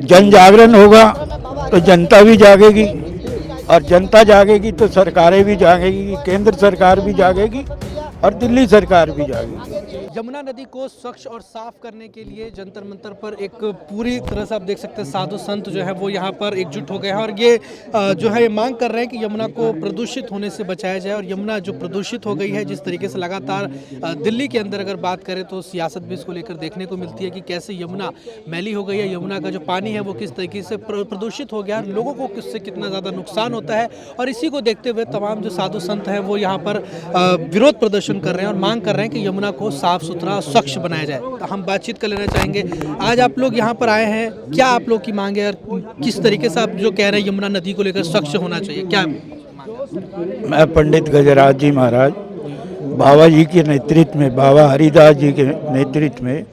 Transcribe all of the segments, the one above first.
जन जागरण होगा तो जनता भी जागेगी, और जनता जागेगी तो सरकारें भी जागेगी, केंद्र सरकार भी जागेगी और दिल्ली सरकार भी जागेगी। यमुना नदी को स्वच्छ और साफ करने के लिए जंतर मंतर पर एक पूरी तरह से आप देख सकते हैं साधु संत जो है वो यहाँ पर एकजुट हो गए हैं और ये जो है ये मांग कर रहे हैं कि यमुना को प्रदूषित होने से बचाया जाए। और यमुना जो प्रदूषित हो गई है, जिस तरीके से लगातार दिल्ली के अंदर अगर बात करें तो सियासत भी इसको लेकर देखने को मिलती है कि कैसे यमुना मैली हो गई है, यमुना का जो पानी है वो किस तरीके से प्रदूषित हो गया, लोगों को किससे कितना ज़्यादा नुकसान होता है। और इसी को देखते हुए तमाम जो साधु संत हैं वो यहाँ पर विरोध प्रदर्शन कर रहे हैं और मांग कर रहे हैं कि यमुना को साफ सुथरा स्वच्छ बनाया जाए। तो हम बातचीत कर लेना चाहेंगे। आज आप लोग यहाँ पर आए हैं, क्या आप लोग की मांग है और किस तरीके से आप जो कह रहे हैं यमुना नदी को लेकर स्वच्छ होना चाहिए, क्या मैं पंडित गजराज जी महाराज बाबा जी के नेतृत्व में, बाबा हरिदास जी के नेतृत्व में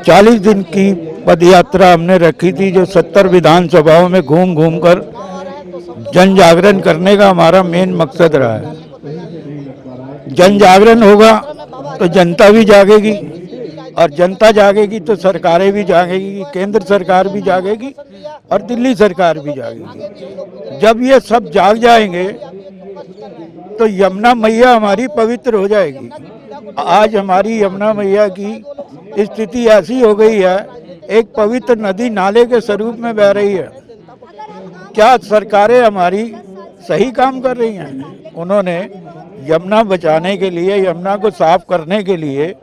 40 दिन की पद यात्रा हमने रखी थी, जो 70 विधानसभाओं में घूम घूम कर जन जागरण करने का हमारा मेन मकसद रहा है। जन जागरण होगा तो जनता भी जागेगी, और जनता जागेगी तो सरकारें भी जागेगी, केंद्र सरकार भी जागेगी और दिल्ली सरकार भी जागेगी। जब ये सब जाग जाएंगे तो यमुना मैया हमारी पवित्र हो जाएगी। आज हमारी यमुना मैया की स्थिति ऐसी हो गई है, एक पवित्र नदी नाले के स्वरूप में बह रही है। क्या सरकारें हमारी सही काम कर रही हैं? उन्होंने यमुना बचाने के लिए, यमुना को साफ करने के लिए,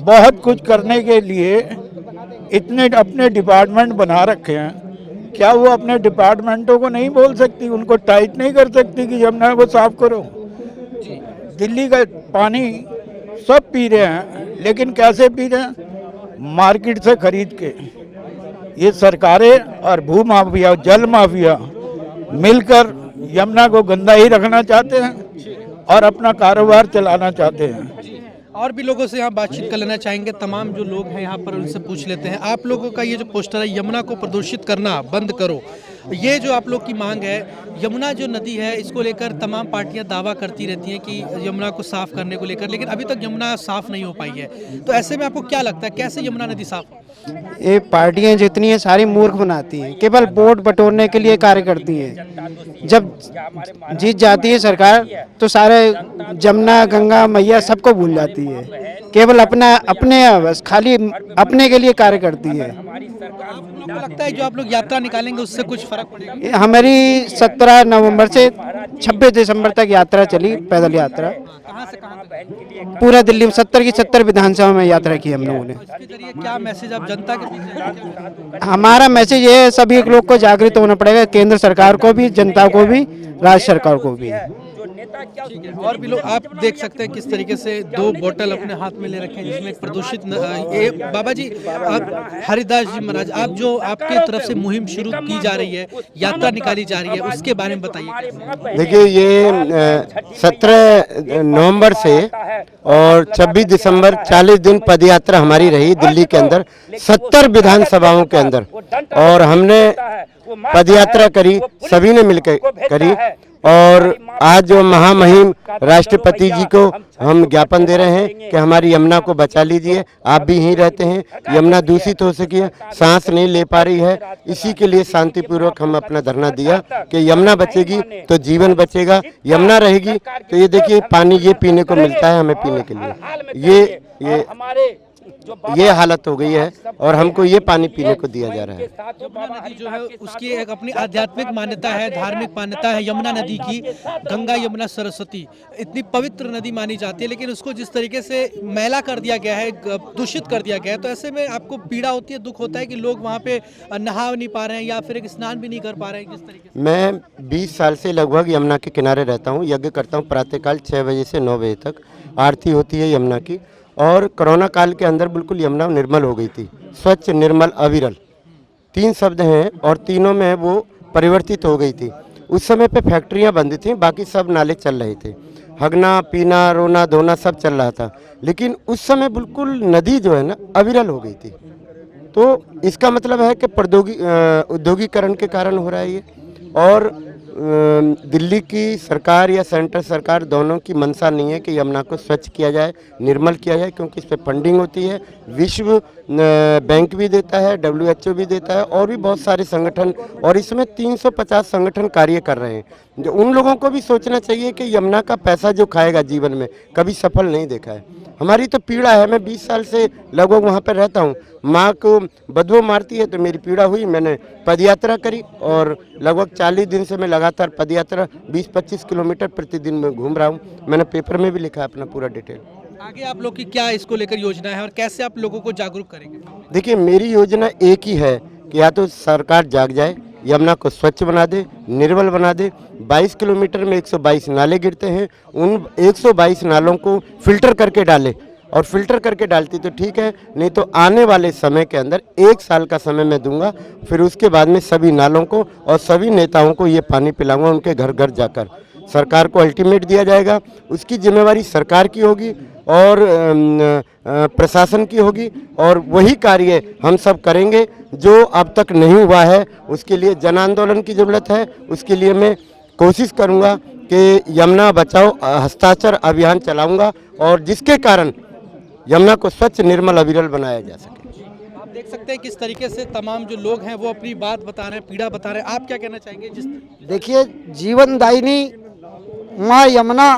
बहुत कुछ करने के लिए इतने अपने डिपार्टमेंट बना रखे हैं। क्या वो अपने डिपार्टमेंटों को नहीं बोल सकती, उनको टाइट नहीं कर सकती कि यमुना को साफ करो? दिल्ली का पानी सब पी रहे हैं, लेकिन कैसे पी रहे हैं? मार्केट से खरीद के। ये सरकारें और भू माफिया, जल माफिया मिलकर यमुना को गंदा ही रखना चाहते हैं और अपना कारोबार चलाना चाहते हैं। और भी लोगों से यहाँ बातचीत कर लेना चाहेंगे। तमाम जो लोग हैं यहाँ पर उनसे पूछ लेते हैं, आप लोगों का ये जो पोस्टर है यमुना को प्रदूषित करना बंद करो, ये जो आप लोग की मांग है, यमुना जो नदी है इसको लेकर तमाम पार्टियां दावा करती रहती हैं कि यमुना को साफ करने को लेकर, लेकिन अभी तक यमुना साफ नहीं हो पाई है। तो ऐसे में आपको क्या लगता है कैसे यमुना नदी साफ हो? ये पार्टियां जितनी है सारी मूर्ख बनाती हैं, केवल वोट बटोरने के लिए कार्य करती हैं। जब जीत जाती है सरकार तो सारे जमुना गंगा मैया सबको भूल जाती है, केवल अपने बस खाली अपने के लिए कार्य करती है। आपको लगता है जो आप लोग यात्रा निकालेंगे उससे कुछ फर्क पड़ेगा? हमारी 17 नवंबर से 26 दिसंबर तक यात्रा चली, पैदल यात्रा कहाँ से कहाँ तक? पूरा दिल्ली में 70 की 70 विधानसभा में यात्रा की हम लोगों ने। इसके जरिए क्या मैसेज आप जनता के बीच? हमारा मैसेज ये है, सभी लोग को जागृत होना पड़ेगा, केंद्र सरकार को भी, जनता को भी, राज्य सरकार को भी। और भी लोग आप देख सकते हैं किस तरीके से 2 बोतल अपने हाथ में ले रखे हैं जिसमें एक प्रदूषित ये बाबा जी, आप हरिदास जी महाराज, आप जो आपकी तरफ से मुहिम शुरू की जा रही है, यात्रा निकाली जा रही है, उसके बारे में बताइए। देखिए, ये 17 नवंबर से और 26 दिसंबर 40 दिन पदयात्रा हमारी रही दिल्ली के अंदर 70 विधानसभाओं के अंदर, और हमने पदयात्रा करी, सभी ने मिलकर करी। और आज जो महामहिम राष्ट्रपति जी को हम ज्ञापन दे रहे हैं कि हमारी यमुना को बचा लीजिए, आप भी यहीं रहते हैं, यमुना दूषित हो सकी है, सांस नहीं ले पा रही है। इसी के लिए शांतिपूर्वक हम अपना धरना दिया कि यमुना बचेगी तो जीवन बचेगा, यमुना रहेगी तो ये देखिए पानी ये पीने को मिलता है हमें पीने के लिए, ये हालत हो गई है और हमको ये पानी पीने को दिया जा रहा है। यमुना नदी जो है उसकी एक अपनी आध्यात्मिक मान्यता है, धार्मिक मान्यता है। यमुना नदी की गंगा यमुना सरस्वती इतनी पवित्र नदी मानी जाती है, लेकिन उसको जिस तरीके से मैला कर दिया गया है, दूषित कर दिया गया है, तो ऐसे में आपको पीड़ा होती है, दुख होता है कि लोग वहाँ पे नहा नहीं पा रहे हैं या फिर एक स्नान भी नहीं कर पा रहे हैं। किस तरीके से? मैं 20 साल से लगभग यमुना के किनारे रहता हूँ, यज्ञ करता हूँ प्रातःकाल 6 बजे से 9 बजे तक आरती होती है यमुना की। और कोरोना काल के अंदर बिल्कुल यमुना निर्मल हो गई थी, स्वच्छ, निर्मल, अविरल 3 शब्द हैं और तीनों में वो परिवर्तित हो गई थी। उस समय पे फैक्ट्रियां बंद थीं, बाकी सब नाले चल रहे थे, हगना पीना रोना धोना सब चल रहा था, लेकिन उस समय बिल्कुल नदी जो है ना अविरल हो गई थी। तो इसका मतलब है कि औद्योगिकरण के कारण हो रहा है ये, और दिल्ली की सरकार या सेंट्रल सरकार दोनों की मंशा नहीं है कि यमुना को स्वच्छ किया जाए, निर्मल किया जाए, क्योंकि इस पर फंडिंग होती है। विश्व बैंक भी देता है, WHO भी देता है, और भी बहुत सारे संगठन, और इसमें 350 संगठन कार्य कर रहे हैं। जो उन लोगों को भी सोचना चाहिए कि यमुना का पैसा जो खाएगा जीवन में कभी सफल नहीं देखा है। हमारी तो पीड़ा है, मैं 20 साल से लगभग वहाँ पर रहता हूँ। माँ को बदबू मारती है तो मेरी पीड़ा हुई, मैंने पदयात्रा करी और लगभग 40 दिन से मैं लगातार पदयात्रा 20-25 किलोमीटर प्रतिदिन में घूम रहा हूँ। मैंने पेपर में भी लिखा अपना पूरा डिटेल। आगे आप लोग की क्या इसको लेकर योजना है और कैसे आप लोगों को जागरूक करेंगे? देखिए, मेरी योजना एक ही है कि या तो सरकार जाग जाए, यमुना को स्वच्छ बना दे, निर्मल बना दे। 22 किलोमीटर में 122 नाले गिरते हैं, उन 122 नालों को फिल्टर करके डाले, और फिल्टर करके डालती तो ठीक है, नहीं तो आने वाले समय के अंदर 1 साल का समय मैं दूंगा, फिर उसके बाद में सभी नालों को और सभी नेताओं को ये पानी पिलाऊंगा, उनके घर घर जाकर। सरकार को अल्टीमेट दिया जाएगा, उसकी जिम्मेवारी सरकार की होगी और प्रशासन की होगी, और वही कार्य हम सब करेंगे जो अब तक नहीं हुआ है। उसके लिए जन आंदोलन की ज़रूरत है। उसके लिए मैं कोशिश करूंगा कि यमुना बचाओ हस्ताक्षर अभियान चलाऊंगा, और जिसके कारण यमुना को स्वच्छ, निर्मल, अविरल बनाया जा सके। आप देख सकते हैं किस तरीके से तमाम जो लोग हैं वो अपनी बात बता रहे हैं, पीड़ा बता रहे हैं। आप क्या कहना चाहेंगे? देखिए, जीवनदायिनी माँ यमुना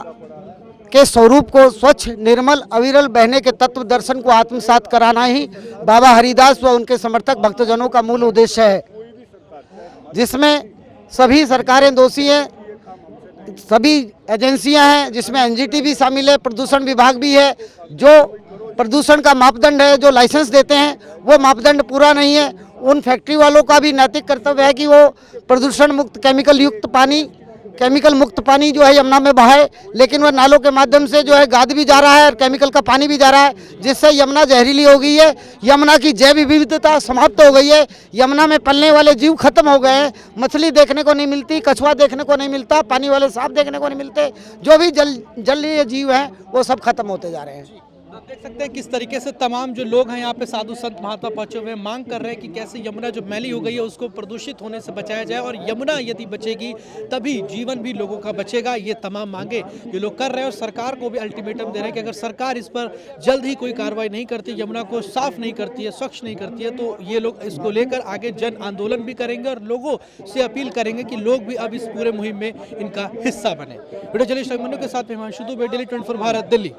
के स्वरूप को स्वच्छ, निर्मल, अविरल बहने के तत्व दर्शन को आत्मसात कराना ही बाबा हरिदास व उनके समर्थक भक्तजनों का मूल उद्देश्य है, जिसमें सभी सरकारें दोषी हैं, सभी एजेंसियां हैं, जिसमें NGT भी शामिल है, प्रदूषण विभाग भी है। जो प्रदूषण का मापदंड है, जो लाइसेंस देते हैं, वो मापदंड पूरा नहीं है। उन फैक्ट्री वालों का भी नैतिक कर्तव्य है कि वो प्रदूषण मुक्त, केमिकल मुक्त पानी जो है यमुना में बहाए, लेकिन वह नालों के माध्यम से जो है गाद भी जा रहा है और केमिकल का पानी भी जा रहा है, जिससे यमुना जहरीली हो गई है। यमुना की जैव विविधता समाप्त हो गई है। यमुना में पलने वाले जीव खत्म हो गए हैं। मछली देखने को नहीं मिलती, कछुआ देखने को नहीं मिलता, पानी वाले सांप देखने को नहीं मिलते। जो भी जलीय जीव हैं वो सब खत्म होते जा रहे हैं। आप देख सकते हैं किस तरीके से तमाम जो लोग हैं यहाँ पे साधु संत महात्मा पहुंचे हुए हैं, मांग कर रहे हैं कि कैसे यमुना जो मैली हो गई है उसको प्रदूषित होने से बचाया जाए, और यमुना यदि बचेगी तभी जीवन भी लोगों का बचेगा। ये तमाम मांगे ये लोग कर रहे हैं, और सरकार को भी अल्टीमेटम दे रहे हैं कि अगर सरकार इस पर जल्द ही कोई कार्रवाई नहीं करती, यमुना को साफ नहीं करती है, स्वच्छ नहीं करती है, तो ये लोग इसको लेकर आगे जन आंदोलन भी करेंगे और लोगों से अपील करेंगे कि लोग भी अब इस पूरे मुहिम में इनका हिस्सा बने। वीडियो जर्नलिस्ट अभिमन्यु के साथ हिमांशु दुबे, डेली 24 भारत, दिल्ली।